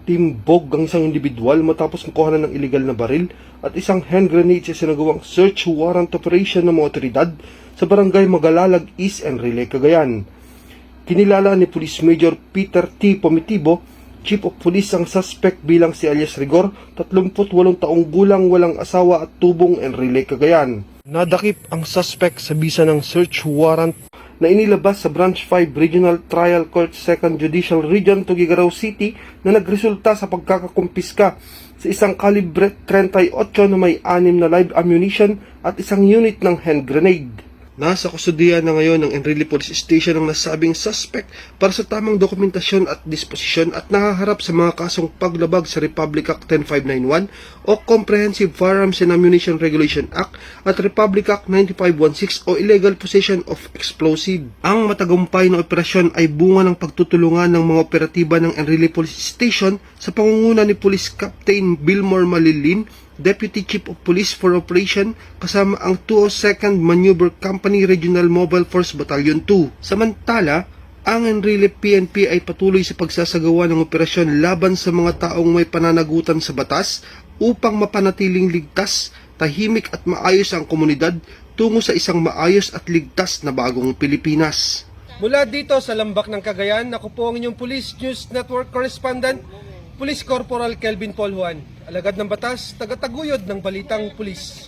timbog ang isang individual matapos makuha ng illegal na baril at isang hand grenade sa sinagawang search warrant operation ng mga otoridad sa barangay Magalalag East Enrile, Cagayan. Kinilala ni Police Major Peter T. Pomitibo, Chief of Police, ang suspect bilang si alias Rigor, 38 taong gulang, walang asawa at tubong, Enrile, Cagayan. Nadakip ang suspect sa bisa ng search warrant na inilabas sa Branch 5 Regional Trial Court 2nd Judicial Region, Tuguegarao City, na nagresulta sa pagkakakumpiska sa isang kalibre 38 na may 6 na live ammunition at isang unit ng hand grenade. Nasa kustudiya na ngayon ng Enrile Police Station ang nasabing suspect para sa tamang dokumentasyon at disposisyon at nahaharap sa mga kasong paglabag sa Republic Act 10591 o Comprehensive Firearms and Ammunition Regulation Act at Republic Act 9516 o Illegal Possession of Explosive. Ang matagumpay na operasyon ay bunga ng pagtutulungan ng mga operatiba ng Enrile Police Station sa pangunguna ni Police Captain Bilmore Malilin, Deputy Chief of Police for Operation, kasama ang 202nd Maneuver Company Regional Mobile Force Battalion 2. Samantala, ang Enrile PNP ay patuloy sa pagsasagawa ng operasyon laban sa mga taong may pananagutan sa batas upang mapanatiling ligtas, tahimik at maayos ang komunidad tungo sa isang maayos at ligtas na bagong Pilipinas. Mula dito sa Lambak ng Cagayan, ako po ang inyong Police News Network Correspondent, Police Corporal Kelvin Paul Juan, alagad ng batas, tagataguyod ng balitang pulis.